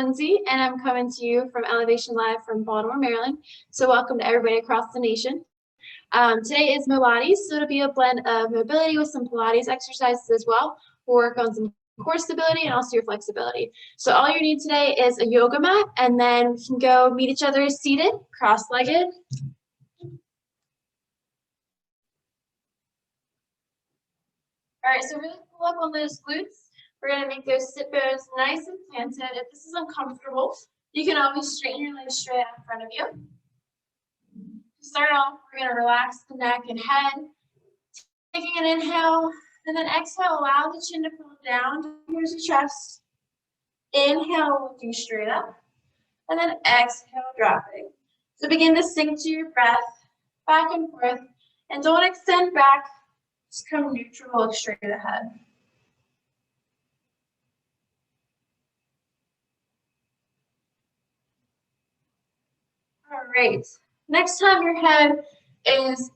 Lindsay, and I'm coming to you from Elevation Live from Baltimore, Maryland. So welcome to everybody across the nation. Today is MoLates, so it'll be a blend of mobility with some Pilates exercises as well. We'll work on some core stability and also your flexibility. So all you need today is a yoga mat, and then we can go meet each other seated, cross-legged. All right, so really pull up on those glutes. We're going to make those sit bones nice and planted. If this is uncomfortable, you can always straighten your legs straight out in front of you. To start off, we're going to relax the neck and head. Taking an inhale, and then exhale, allow the chin to pull down towards your chest. Inhale, looking straight up, and then exhale, dropping. So begin to sink to your breath, back and forth, and don't extend back. Just come neutral, look straight ahead. All right, next time your head is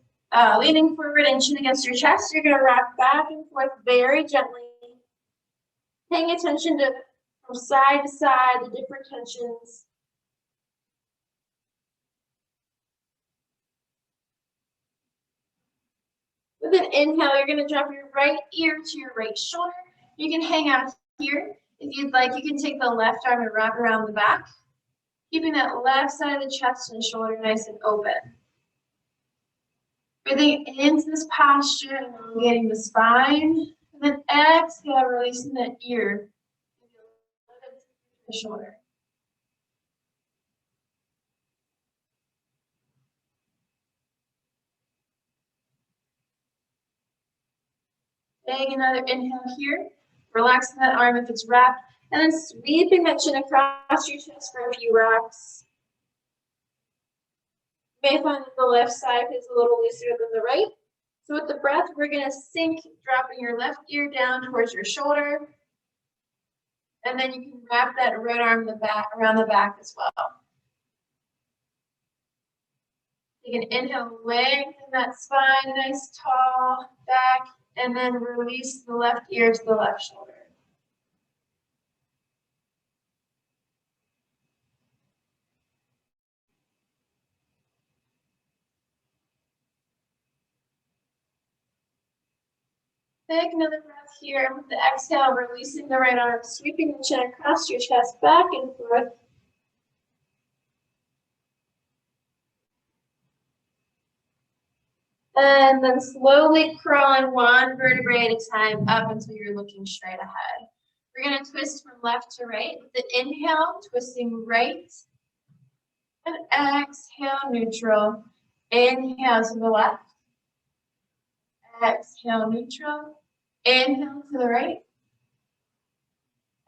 leaning forward and chin against your chest, you're gonna rock back and forth very gently, paying attention to from side to side, the different tensions. With an inhale, you're gonna drop your right ear to your right shoulder. You can hang out here. If you'd like, you can take the left arm and wrap around the back, keeping that left side of the chest and shoulder nice and open. Breathing into this posture, elongating the spine, and then exhale, releasing that ear, the shoulder. Take another inhale here, relaxing that arm if it's wrapped, and then sweeping that chin across your chest for a few rocks. You may find that the left side is a little looser than the right. So with the breath, we're gonna sink, dropping your left ear down towards your shoulder. And then you can wrap that right arm around the back as well. You can inhale, lengthen that spine, nice tall back, and then release the left ear to the left shoulder. Take another breath here. With the exhale, releasing the right arm, sweeping the chin across your chest, back and forth. And then slowly crawling one vertebrae at a time up until you're looking straight ahead. We're going to twist from left to right. With the inhale, twisting right. And exhale, neutral. Inhale to the left. Exhale, neutral. Inhale to the right.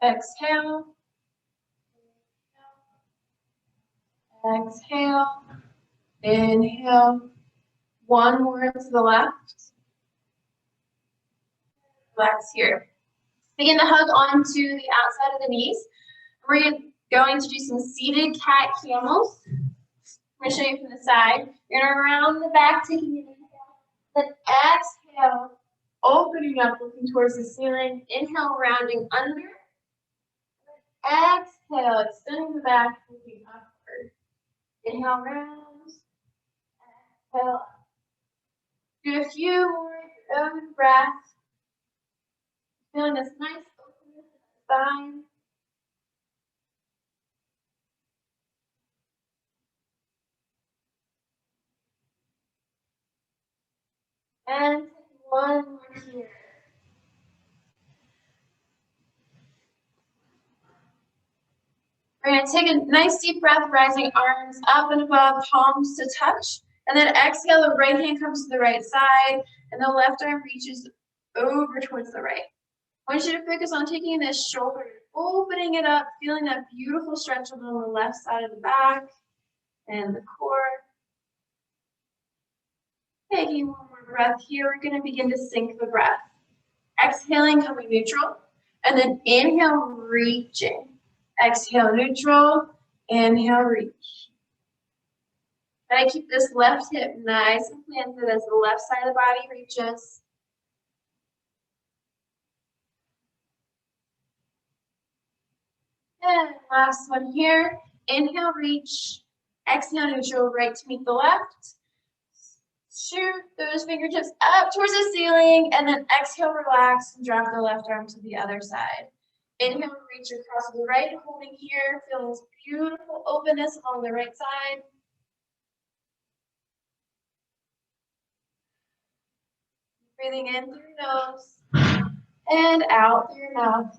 Exhale. Exhale. Inhale. One more to the left. Relax here. Begin to hug onto the outside of the knees. We're going to do some seated cat camels. I'm going to show you from the side. You're going to round the back, taking an inhale. Then exhale, opening up, looking towards the ceiling. Inhale, rounding under. Exhale, extending the back, looking upward. Inhale, round. Exhale up. Do a few more of your own breath. Feeling this nice openness in the spine. And one more here. We're going to take a nice deep breath, rising arms up and above, palms to touch. And then exhale, the right hand comes to the right side, and the left arm reaches over towards the right. I want you to focus on taking this shoulder, opening it up, feeling that beautiful stretch on the left side of the back and the core. Taking one more breath here, we're going to begin to sink the breath. Exhaling, coming neutral, and then inhale, reaching. Exhale, neutral, inhale, reach. Try to keep this left hip nice and planted as the left side of the body reaches. And last one here. Inhale, reach. Exhale, neutral, right to meet the left. Shoot those fingertips up towards the ceiling, and then exhale, relax, and drop the left arm to the other side. Inhale, reach across the right, holding here, feeling this beautiful openness along the right side. Breathing in through your nose and out through your mouth.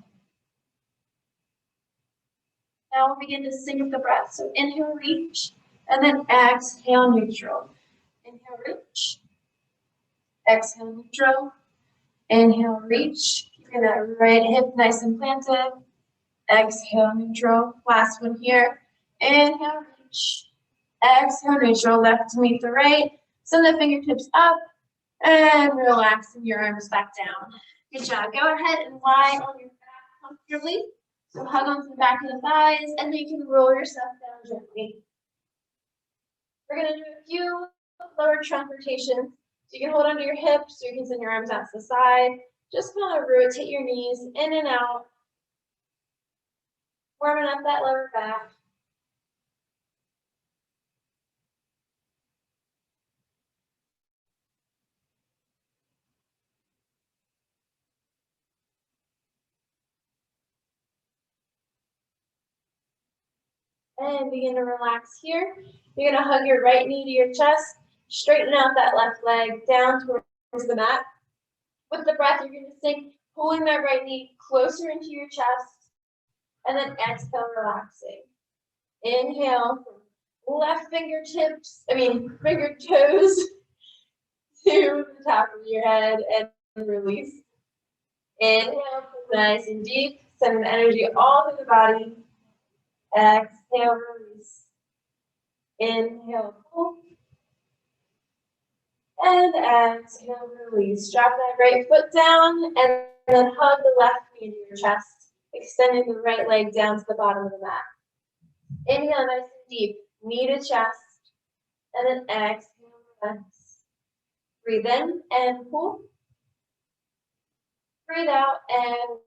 Now we'll begin to sync with the breath. So inhale, reach, and then exhale, neutral. Inhale, reach. Exhale, neutral. Inhale, reach. Keeping that right hip nice and planted. Exhale, neutral. Last one here. Inhale, reach. Exhale, neutral. Left to meet the right. Send the fingertips up and relaxing your arms back down. Good job. Go ahead and lie on your back comfortably. So hug onto the back of the thighs, and then you can roll yourself down gently. We're going to do a few lower trunk rotations. So you can hold onto your hips, or you can send your arms out to the side. Just kind of rotate your knees in and out, warming up that lower back. And begin to relax here. You're going to hug your right knee to your chest, straighten out that left leg down towards the mat. With the breath, you're going to sink, pulling that right knee closer into your chest, and then exhale, relaxing. Inhale, left finger toes to the top of your head, and release. Inhale, nice and deep, send the energy all through the body. Exhale, release. Inhale, pull. And exhale, release. Drop that right foot down, and then hug the left knee into your chest, extending the right leg down to the bottom of the mat. Inhale, nice and deep, knee to chest, and then exhale, relax. Breathe in and pull. Breathe out and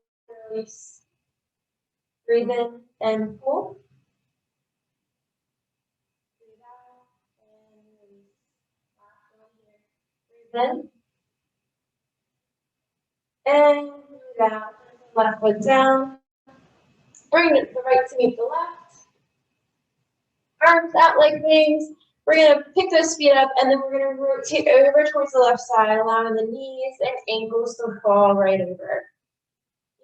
release. Breathe in and pull. Breathe out and release. Last one here. Breathe in and breathe out. Left foot down. Bring the right to meet the left. Arms out like wings. We're going to pick those feet up, and then we're going to rotate over towards the left side, allowing the knees and ankles to fall right over.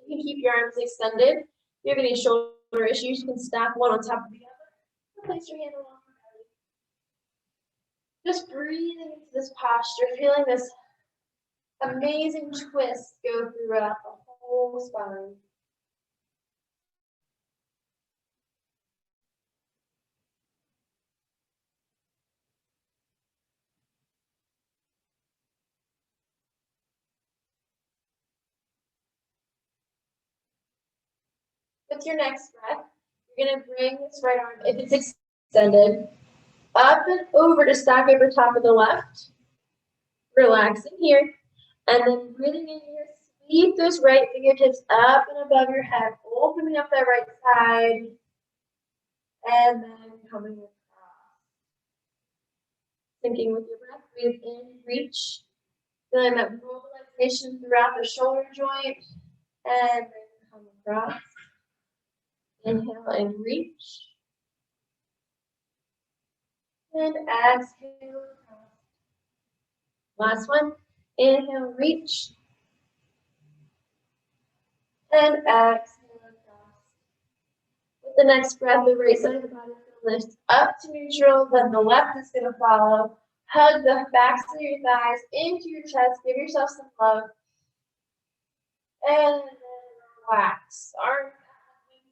You can keep your arms extended. If you have any shoulder issues, you can stack one on top of the other. Place your hand along your belly. Just breathing into this posture, feeling this amazing twist go throughout the whole spine. With your next breath, you're going to bring this right arm, if it's extended, up and over to stack over top of the left. Relaxing here. And then breathing in here, sweep those right fingertips up and above your head, opening up that right side. And then coming across. Syncing with your breath, breathe in, reach. Feeling that mobilization throughout the shoulder joint. And then come across. Inhale and reach. And exhale. Last one. Inhale, reach. And exhale across. With the next breath, the right side of the body lifts up to neutral, then the left is going to follow. Hug the backs of your thighs into your chest. Give yourself some love. And then relax. Arms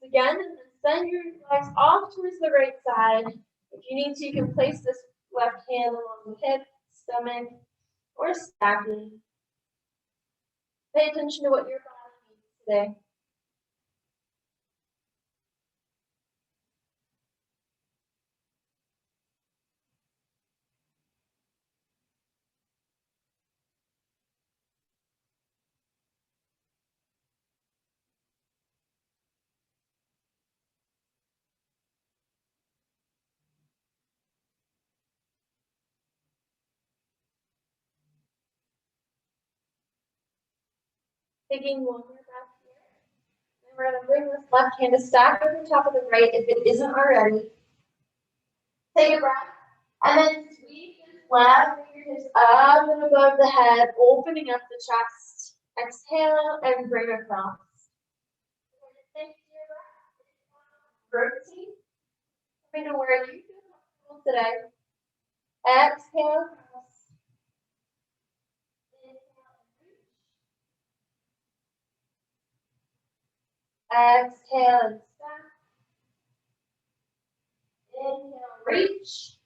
again, and then send your legs off towards the right side. If you need to, you can place this left hand along the hip, stomach, or stacking. Pay attention to what your body needs today. Taking one more breath here. And we're going to bring this left hand to stack over the top of the right if it isn't already. Take a breath. And then sweep this left fingertips up and above the head, opening up the chest. Exhale and bring across. Rotate. Let me know where you feel comfortable today. Exhale. Exhale and stop. Inhale, reach.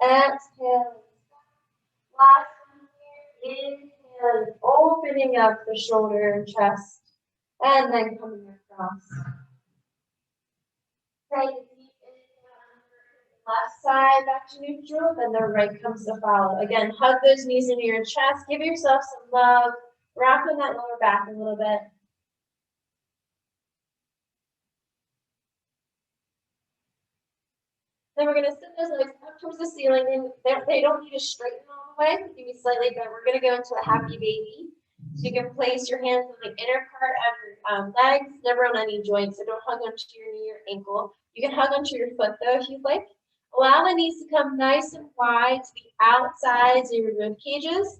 Exhale and stop. Last one here. Inhale and opening up the shoulder and chest. And then coming across. Take a deep inhale. Left side back to neutral. Then the right comes to follow. Again, hug those knees into your chest. Give yourself some love. Rocking that lower back a little bit. Then we're going to sit those legs up towards the ceiling. They don't need to straighten all the way. They can be slightly bent. We're going to go into a happy baby. So you can place your hands on the inner part of your legs, never on any joints. So don't hug onto your knee or ankle. You can hug onto your foot though if you'd like. Allow the knees to come nice and wide to the outsides of your rib cages.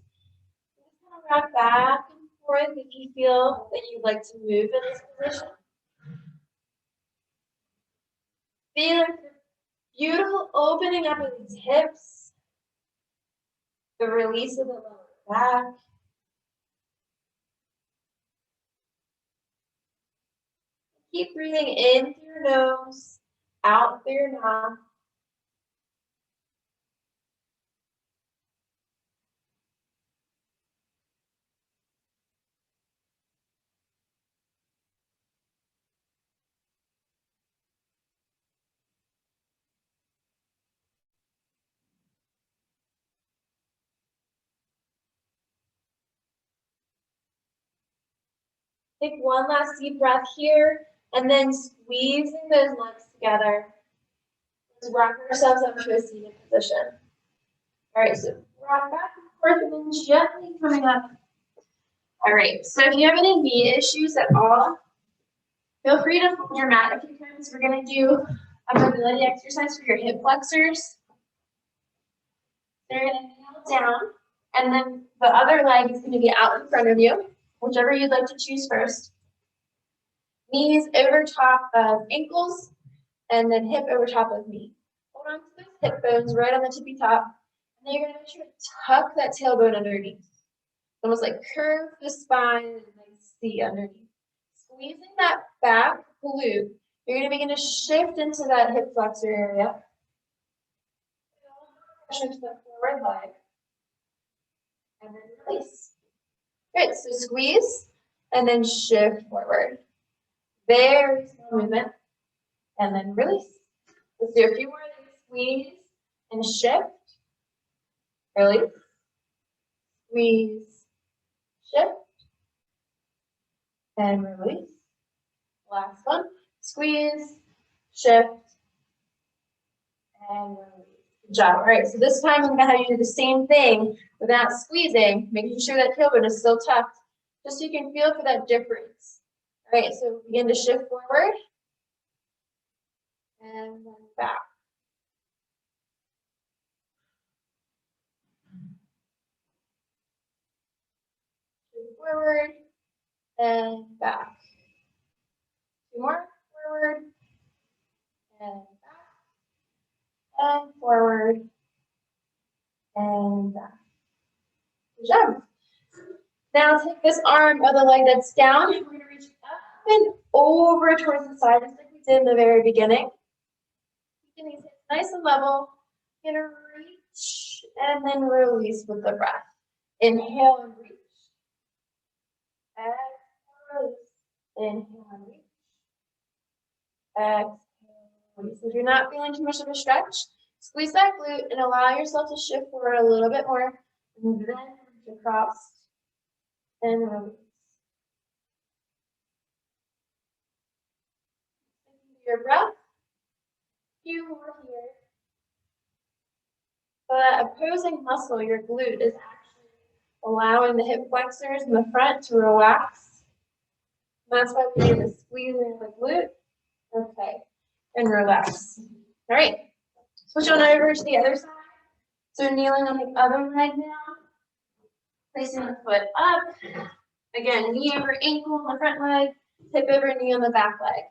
Just kind of rock back and forth if you feel that you'd like to move in this position. Feel beautiful opening up of these hips, the release of the lower back. Keep breathing in through your nose, out through your mouth. Take one last deep breath here, and then squeezing those legs together. Let's rock ourselves up to a seated position. All right, so rock back and forth and then gently coming up. All right, so if you have any knee issues at all, feel free to hold your mat a few times. We're going to do a mobility exercise for your hip flexors. They're going to kneel down, and then the other leg is going to be out in front of you, whichever you'd like to choose first. Knees over top of ankles, and then hip over top of knee. Hold on to those hip bones right on the tippy top. And then you're going to make sure to tuck that tailbone underneath. Almost like curve the spine and like C underneath. Squeezing that back glute, you're going to begin to shift into that hip flexor area. Pressure to the forward leg. And then release. Good, so squeeze and then shift forward. Very small movement. And then release. Let's do a few more of these. Squeeze and shift. Release. Squeeze. Shift. And release. Last one. Squeeze. Shift. And release. Good job. All right, so this time I'm going to have you do the same thing without squeezing, making sure that tailbone is still tucked, just so you can feel for that difference. All right, so begin to shift forward. And then back. Shift forward and back. Two more, forward and back. And forward and back. Good job. Now take this arm of the leg that's down. We're going to reach up and over towards the side, just like we did in the very beginning. Keeping these hips nice and level. You're going to reach and then release with the breath. Inhale and reach. Exhale, release. Inhale and reach. Exhale, release. If you're not feeling too much of a stretch, squeeze that glute and allow yourself to shift forward a little bit more. And then reach across and release. Your breath. Few more here. So that opposing muscle, your glute, is actually allowing the hip flexors in the front to relax. That's why we need to squeeze in the glute. Okay, and relax. All right, switch on over to the other side. So kneeling on the other leg now, placing the foot up. Again, knee over ankle on the front leg, hip over knee on the back leg.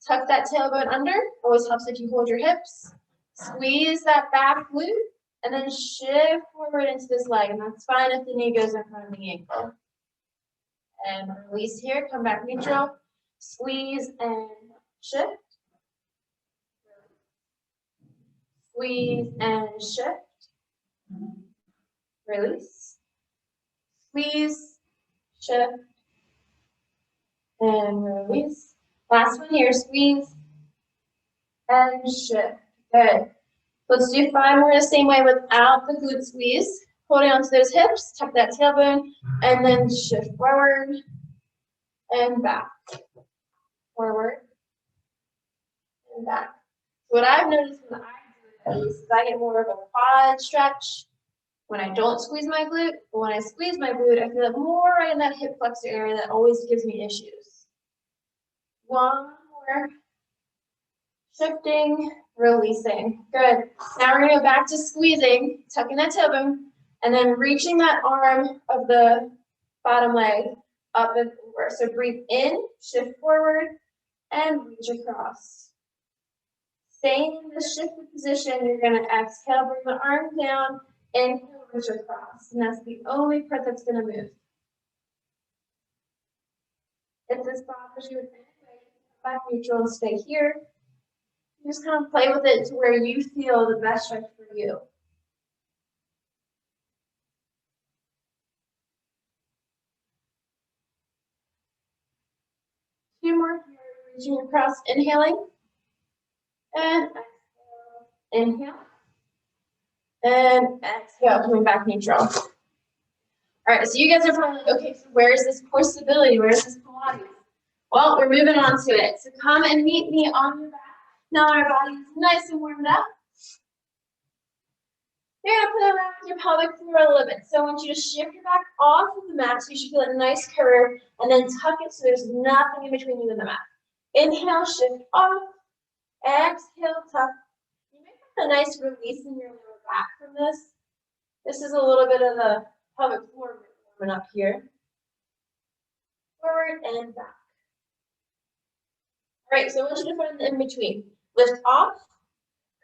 Tuck that tailbone under, always helps if you hold your hips. Squeeze that back glute, and then shift forward into this leg, and that's fine if the knee goes in front of the ankle. And release here, come back neutral, squeeze and shift. Squeeze and shift. Release. Squeeze, shift, and release. Last one here, squeeze and shift. Good. Let's do 5 more the same way without the glute squeeze. Holding onto those hips, tuck that tailbone, and then shift forward and back. Forward and back. What I've noticed when I do this is I get more of a quad stretch when I don't squeeze my glute, but when I squeeze my glute, I feel it more right in that hip flexor area that always gives me issues. One more. Shifting, releasing. Good. Now we're going to go back to squeezing, tucking that tailbone, and then reaching that arm of the bottom leg up and over. So breathe in, shift forward, and reach across. Staying in this shifted position, you're going to exhale, bring the arm down, inhale, reach across. And that's the only part that's going to move. If this bothers you in any way, come back neutral and stay here. Just kind of play with it to where you feel the best stretch for you. Two more here, reaching across, inhaling, and exhale, inhale, and exhale, coming back neutral. All right, so you guys are probably like, okay, so where's this core stability? Where's this Pilates? Well, we're moving on to it. So come and meet me on your back. Now our body is nice and warmed up. You're going to play around with your pelvic floor a little bit. So I want you to shift your back off of the mat so you should feel a nice curve, and then tuck it so there's nothing in between you and the mat. Inhale, shift off. Exhale, tuck. You may find a nice release in your lower back from this. This is a little bit of the pelvic floor warming up here. Forward and back. All right, so I want you to find the in between. Lift off,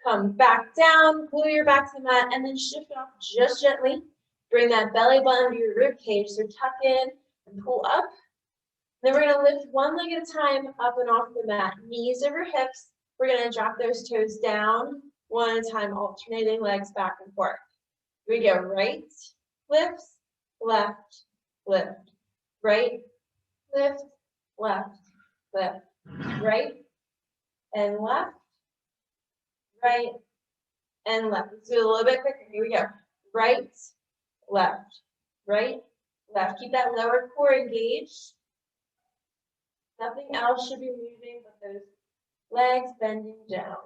come back down, glue your back to the mat, and then shift off just gently. Bring that belly button to your rib cage, so tuck in and pull up. Then we're going to lift one leg at a time up and off the mat. Knees over hips. We're going to drop those toes down one at a time, alternating legs back and forth. Here we go. Right, lifts, left, lift. Right, lift, left, lift. Right and left, right and left. Let's do it a little bit quicker. Here we go. Right, left, right, left. Keep that lower core engaged. Nothing else should be moving but those legs bending down.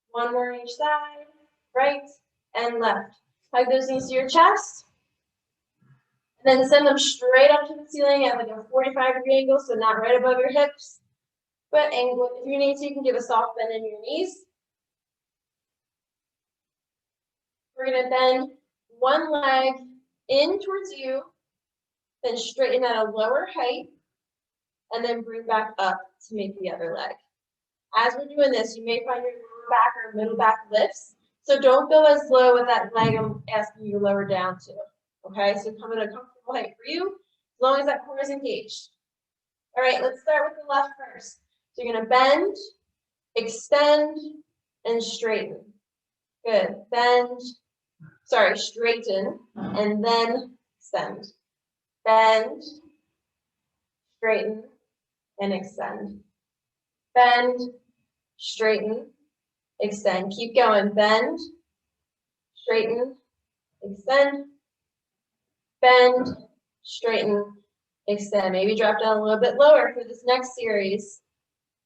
One more on each side, right and left. Hug those knees to your chest. And then send them straight up to the ceiling at like a 45-degree angle, so not right above your hips, but angle. If you need to, you can give a soft bend in your knees. We're going to bend one leg in towards you, then straighten at a lower height, and then bring back up to make the other leg. As we're doing this, you may find your lower back or middle back lifts, so don't go as low with that leg I'm asking you to lower down to. Okay, so come at a comfortable height for you, as long as that core is engaged. All right, let's start with the left first. So you're going to bend, extend, and straighten. Good. Bend, straighten, and then extend. Bend, straighten, and extend. Bend, straighten, extend. Keep going. Bend, straighten, extend. Bend, straighten, extend. Maybe drop down a little bit lower for this next series.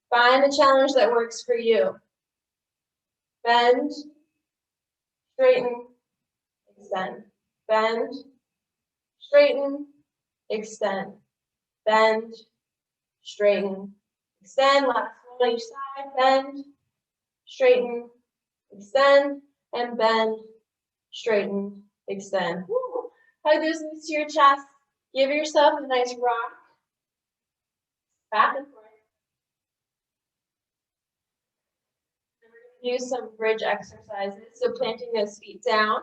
Find a challenge that works for you. Bend, straighten, extend. Bend, straighten, extend, bend, straighten, extend. Last one on each side, bend, straighten, extend, and bend, straighten, extend. Woo. Hug those knees to your chest. Give yourself a nice rock. Back and forth. Do some bridge exercises. So planting those feet down.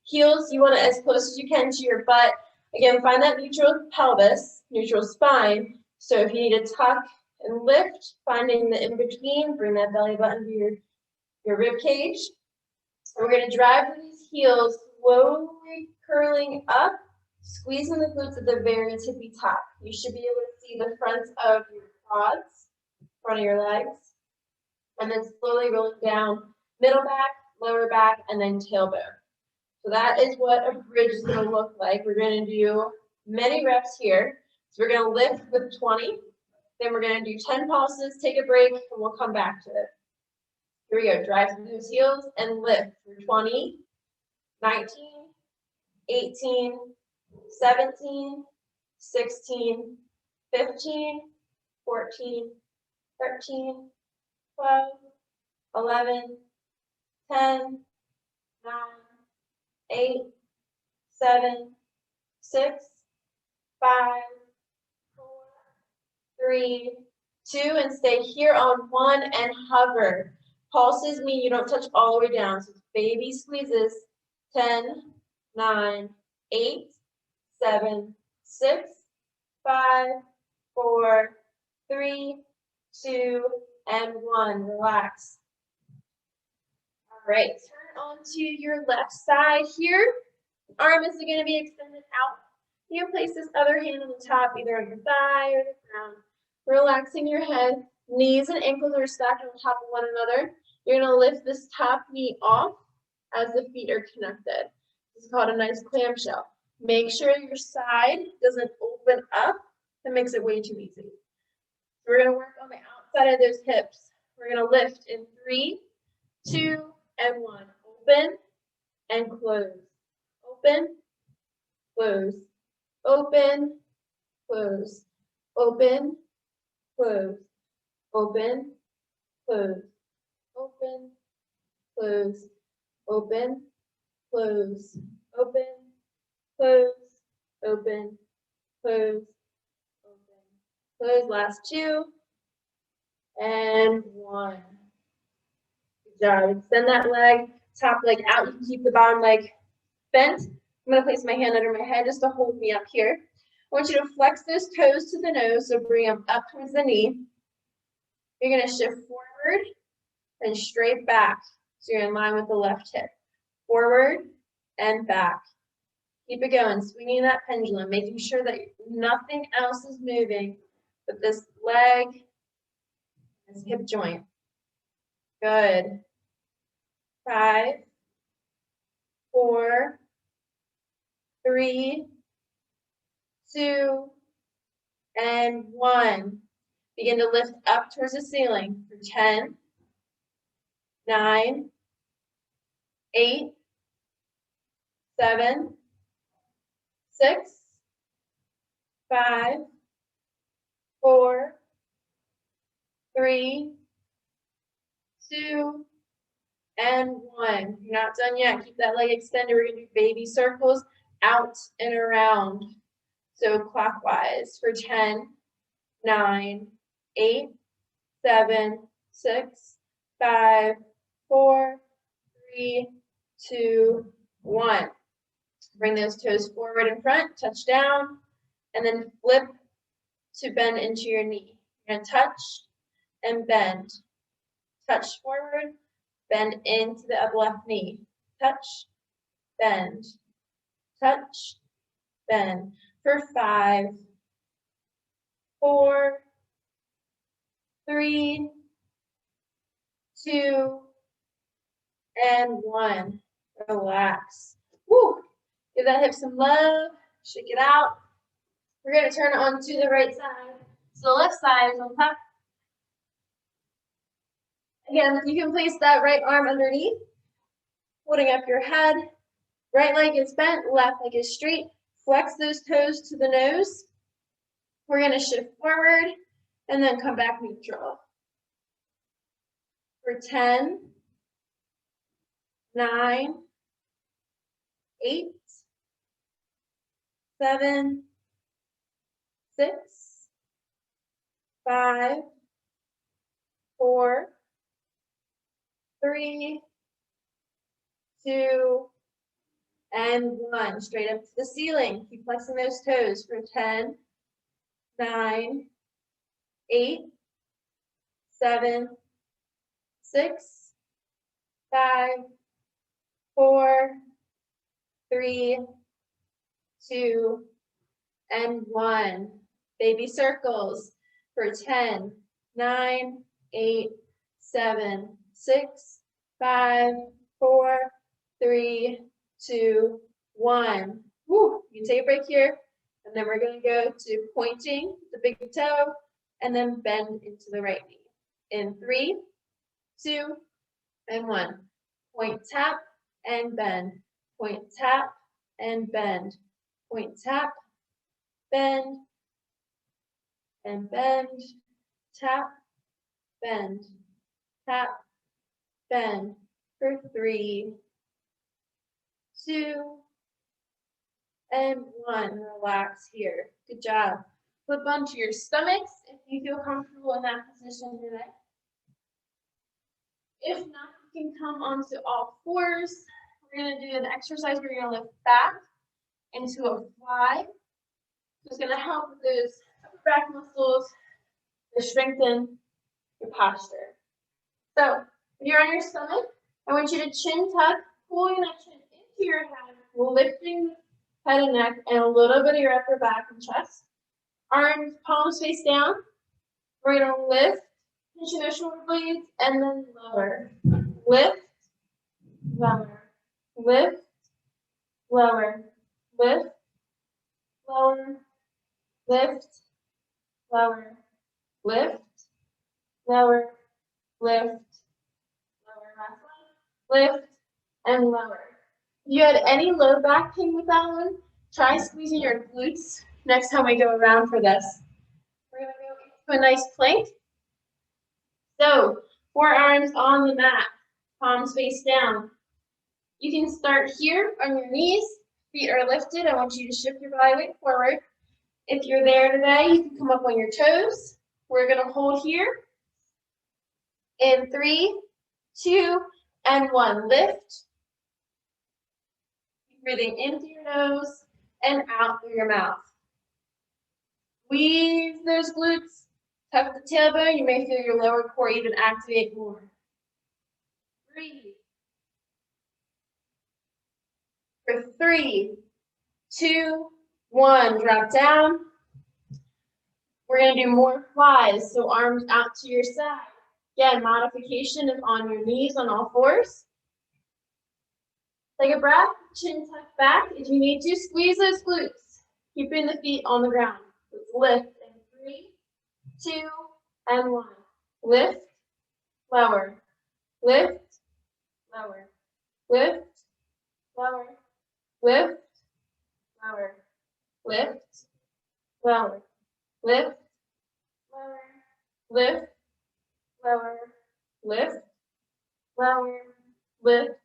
Heels, you want to as close as you can to your butt. Again, find that neutral pelvis, neutral spine. So if you need to tuck and lift, finding the in-between, bring that belly button to your rib cage. We're going to drive these heels slowly curling up, squeezing the glutes at the very tippy top. You should be able to see the fronts of your quads, front of your legs. And then slowly rolling down, middle back, lower back, and then tailbone. So that is what a bridge is going to look like. We're going to do many reps here. So we're going to lift with 20. Then we're going to do 10 pulses, take a break, and we'll come back to it. Here we go. Drive through those heels and lift for 20, 19, 18, 17, 16, 15, 14, 13, 12, 11, 10, 9, 8, 7, 6, 5, 4, 3, 2, and stay here on 1 and hover. Pulses mean you don't touch all the way down. So baby squeezes. 10, 9, 8, 7, 6, 5, 4, 3, 2, and 1. Relax. All right, turn onto your left side here. Arm is going to be extended out. You can place this other hand on the top, either on your thigh or the ground. Relaxing your head. Knees and ankles are stacked on top of one another. You're going to lift this top knee off as the feet are connected. This is called a nice clamshell. Make sure your side doesn't open up. That makes it way too easy. So we're going to work on the outside of those hips. We're going to lift in 3, 2, and 1. Open and close. Open, close. Open, close. Open, close. Open, close. Open, close. Open, close. Open, close. Open, close. Open, close. Last 2 and 1. Good job. Extend that leg, top leg out. You can keep the bottom leg bent. I'm going to place my hand under my head just to hold me up here. I want you to flex those toes to the nose, so bring them up towards the knee. You're going to shift forward and straight back, so you're in line with the left hip. Forward and back. Keep it going, swinging that pendulum, making sure that nothing else is moving but this leg, this hip joint. Good. 5, 4, 3, 2, and 1. Begin to lift up towards the ceiling for 10, 9, 8, 7, 6, 5, 4, 3, 2, and 1. You're not done yet. Keep that leg extended. We're going to do baby circles out and around. So clockwise for 10, 9, 8, 7, 6, 5, 4, 3, 2, 1. Bring those toes forward in front, touch down, and then flip to bend into your knee. You're going to touch and bend. Touch forward, bend into the upper left knee. Touch, bend. Touch, bend. For 5, 4, 3, 2, and 1. Relax. Woo. Give that hip some love. Shake it out. We're going to turn it on to the right side. So the left side is on top. Again, you can place that right arm underneath, holding up your head. Right leg is bent, left leg is straight. Flex those toes to the nose. We're going to shift forward and then come back neutral. For 10, 9, 8, 7, 6, 5, 4, 3, 2, and 1. Straight up to the ceiling. Keep flexing those toes for 10, 9, 8, 7, 6, 5, 4, 3, 2, and 1. Baby circles for 10, 9, 8, 7, 6, 5, 4, 3, 2, 1. Woo. You can take a break here, and then we're going to go to pointing the big toe, and then bend into the right knee. In 3, 2, and 1. Point, tap, and bend. Point, tap, and bend. Point, tap, bend, and bend, tap, bend, tap, bend. For 3, 2, and 1. Relax here. Good job. Flip onto your stomachs if you feel comfortable in that position today. If not, you can come onto all fours. We're going to do an exercise where you're going to lift back into a fly. It's going to help with those upper back muscles to strengthen your posture. So, if you're on your stomach, I want you to chin tuck, pulling that chin into your head, lifting the head and neck, and a little bit of your upper back and chest. Arms, palms face down. We're going to lift, pinching those shoulder blades, and then lower. Lift, lower, lift, lower, lift, lower, lift, lower, lift, lower, lift, lower, last one, lift, and lower. If you had any low back pain with that one, try squeezing your glutes next time we go around for this. We're going to go into a nice plank. So, forearms on the mat, palms face down. You can start here on your knees, feet are lifted. I want you to shift your body weight forward. If you're there today, you can come up on your toes. We're going to hold here. In 3, 2, and 1. Lift. Breathing in through your nose and out through your mouth. Squeeze those glutes. Tuck the tailbone. You may feel your lower core even activate more. Breathe. For 3, 2, 1. Drop down. We're going to do more flies, so arms out to your side. Again, modification is on your knees on all fours. Take a breath, chin tucked back. If you need to, squeeze those glutes, keeping the feet on the ground. Let's lift in 3, 2, and 1. Lift, lower, lift, lower, lift, lower, lift, lower, lift, lower, lift, lower, lift, lower, lift, lower, lift,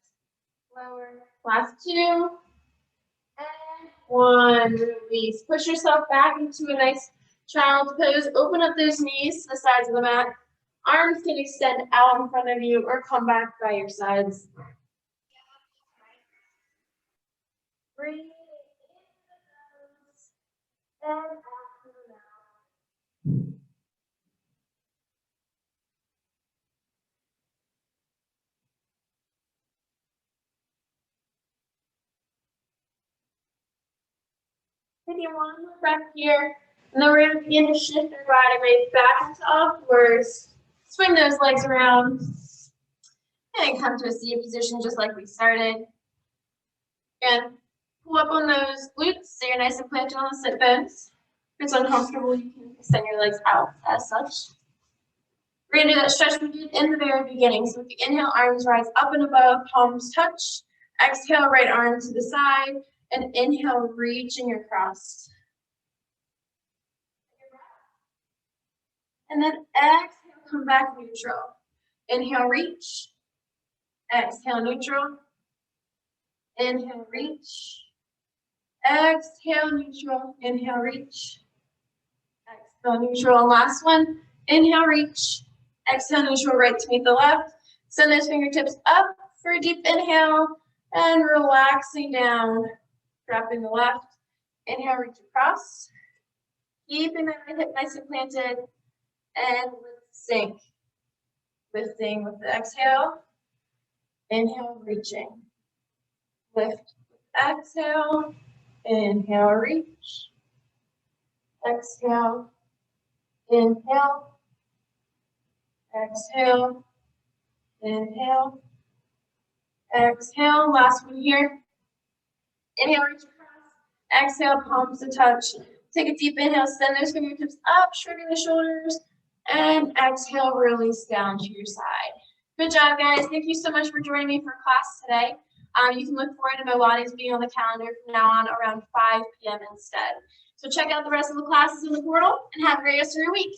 lower. Last 2, and 1. Release. Push yourself back into a nice child's pose. Open up those knees to the sides of the mat. Arms can extend out in front of you or come back by your sides. Breathe in the nose and out through the mouth. Taking one more breath here, and then we're going to begin to shift our body weight back into upwards. Swing those legs around, and come to a seated position just like we started. And pull up on those glutes so you're nice and planted on the sit bones. If it's uncomfortable, you can extend your legs out as such. We're going to do that stretch we did in the very beginning. So if you inhale, arms rise up and above, palms touch. Exhale, right arm to the side. And inhale, reaching your cross. And then exhale, come back neutral. Inhale, reach. Exhale, neutral. Inhale, reach. Exhale, neutral. Inhale, reach. Exhale, neutral. And last one. Inhale, reach. Exhale, neutral, right to meet the left. Send those fingertips up for a deep inhale and relaxing down. Dropping the left. Inhale, reach across. Keeping that right hip nice and planted. And sink. Lifting with the exhale. Inhale, reaching. Lift. Exhale. Inhale, reach. Exhale. Inhale. Exhale. Inhale. Exhale. Last one here. Inhale, reach across. Exhale, palms to touch. Take a deep inhale, send those fingertips up, shrugging the shoulders. And exhale, release down to your side. Good job, guys. Thank you so much for joining me for class today. You can look forward to MoLates being on the calendar from now on around 5 p.m. instead. So check out the rest of the classes in the portal and have a great rest of your week.